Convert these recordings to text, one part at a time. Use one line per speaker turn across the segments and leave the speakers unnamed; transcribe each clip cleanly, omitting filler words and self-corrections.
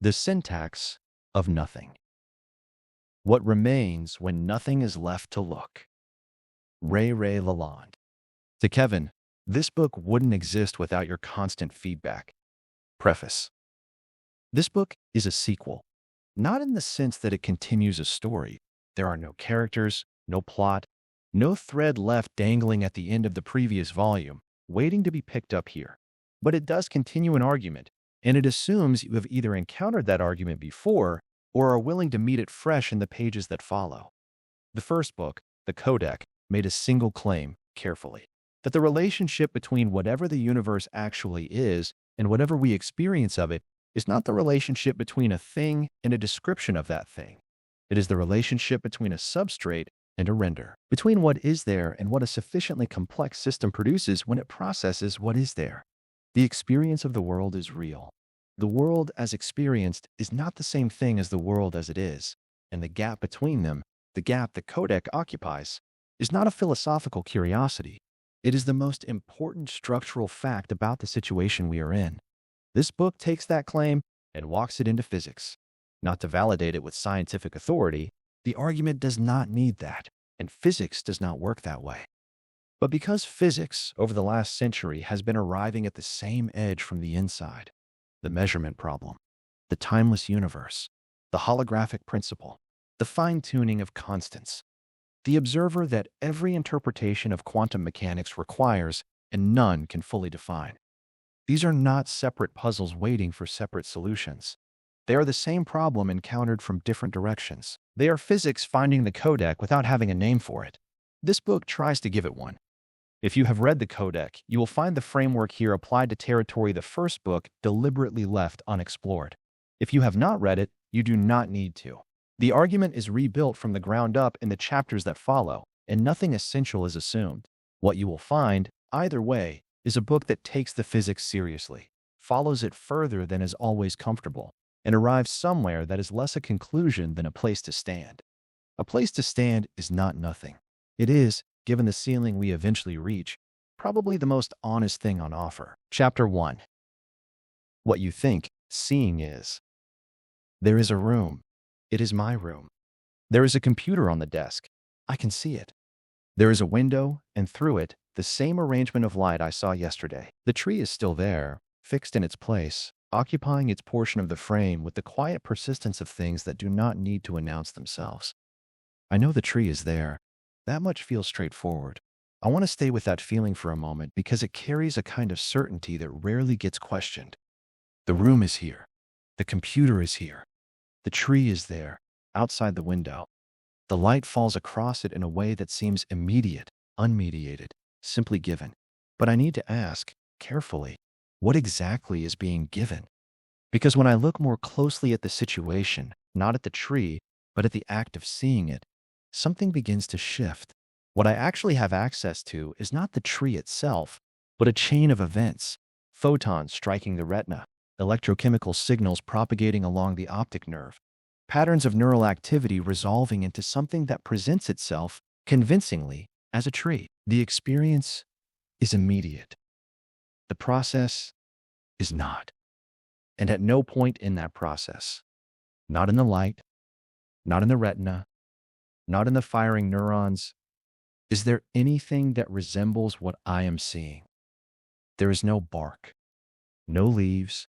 The syntax of nothing. What remains when nothing is left to look. Ray Lalonde. To Kevin, this book wouldn't exist without your constant feedback. Preface. This book is a sequel, not in the sense that it continues a story. There are no characters, no plot, no thread left dangling at the end of the previous volume, waiting to be picked up here. But it does continue an argument, and it assumes you have either encountered that argument before or are willing to meet it fresh in the pages that follow. The first book, The Codex, made a single claim, carefully, that the relationship between whatever the universe actually is and whatever we experience of it is not the relationship between a thing and a description of that thing. It is the relationship between a substrate and a render, between what is there and what a sufficiently complex system produces when it processes what is there. The experience of the world is real. The world as experienced is not the same thing as the world as it is, and the gap between them, the gap the Codex occupies, is not a philosophical curiosity. It is the most important structural fact about the situation we are in. This book takes that claim and walks it into physics. Not to validate it with scientific authority, the argument does not need that, and physics does not work that way. But because physics, over the last century, has been arriving at the same edge from the inside, the measurement problem, the timeless universe, the holographic principle, the fine-tuning of constants, the observer that every interpretation of quantum mechanics requires and none can fully define. These are not separate puzzles waiting for separate solutions. They are the same problem encountered from different directions. They are physics finding the Codex without having a name for it. This book tries to give it one. If you have read the Codex, you will find the framework here applied to territory the first book deliberately left unexplored. If you have not read it, you do not need to. The argument is rebuilt from the ground up in the chapters that follow, and nothing essential is assumed. What you will find, either way, is a book that takes the physics seriously, follows it further than is always comfortable, and arrives somewhere that is less a conclusion than a place to stand. A place to stand is not nothing. It is, given the ceiling we eventually reach, probably the most honest thing on offer. Chapter 1. What you think seeing is. There is a room. It is my room. There is a computer on the desk. I can see it. There is a window, and through it, the same arrangement of light I saw yesterday. The tree is still there, fixed in its place, occupying its portion of the frame with the quiet persistence of things that do not need to announce themselves. I know the tree is there. That much feels straightforward. I want to stay with that feeling for a moment because it carries a kind of certainty that rarely gets questioned. The room is here. The computer is here. The tree is there, outside the window. The light falls across it in a way that seems immediate, unmediated, simply given. But I need to ask, carefully, what exactly is being given? Because when I look more closely at the situation, not at the tree, but at the act of seeing it, something begins to shift. What I actually have access to is not the tree itself, but a chain of events, photons striking the retina, electrochemical signals propagating along the optic nerve, patterns of neural activity resolving into something that presents itself convincingly as a tree. The experience is immediate. The process is not. And at no point in that process, not in the light, not in the retina, not in the firing neurons, is there anything that resembles what I am seeing. There is no bark, no leaves,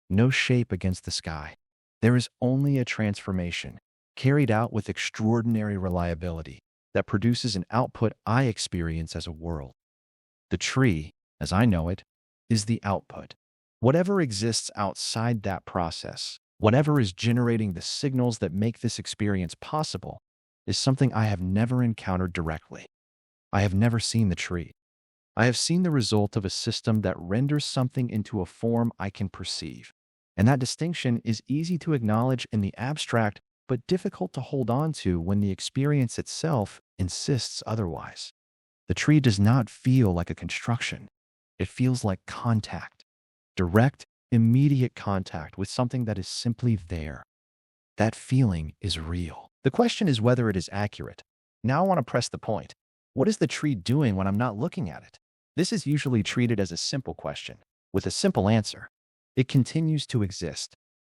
no shape against the sky. There is only a transformation, carried out with extraordinary reliability, that produces an output I experience as a world. The tree, as I know it, is the output. Whatever exists outside that process, whatever is generating the signals that make this experience possible, is something I have never encountered directly. I have never seen the tree. I have seen the result of a system that renders something into a form I can perceive. And that distinction is easy to acknowledge in the abstract, but difficult to hold on to when the experience itself insists otherwise. The tree does not feel like a construction. It feels like contact. Direct, immediate contact with something that is simply there. That feeling is real. The question is whether it is accurate. Now I want to press the point. What is the tree doing when I'm not looking at it? This is usually treated as a simple question, with a simple answer. It continues to exist.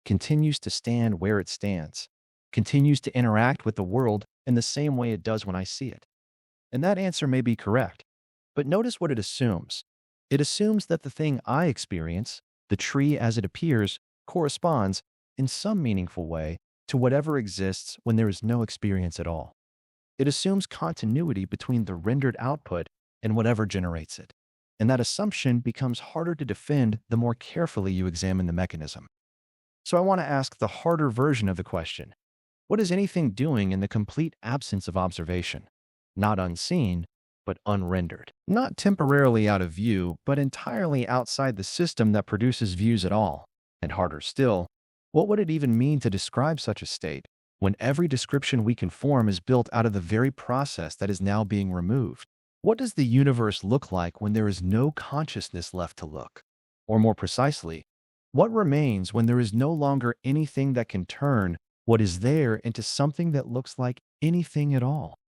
continues to stand where it stands, continues to interact with the world in the same way it does when I see it. And that answer may be correct. But notice what it assumes. It assumes that the thing I experience, the tree as it appears, corresponds, in some meaningful way, to whatever exists when there is no experience at all. It assumes continuity between the rendered output and whatever generates it. And that assumption becomes harder to defend the more carefully you examine the mechanism. So I want to ask the harder version of the question. What is anything doing in the complete absence of observation? Not unseen, but unrendered. Not temporarily out of view, but entirely outside the system that produces views at all. And harder still, what would it even mean to describe such a state when every description we can form is built out of the very process that is now being removed? What does the universe look like when there is no consciousness left to look? Or more precisely, what remains when there is no longer anything that can turn what is there into something that looks like anything at all?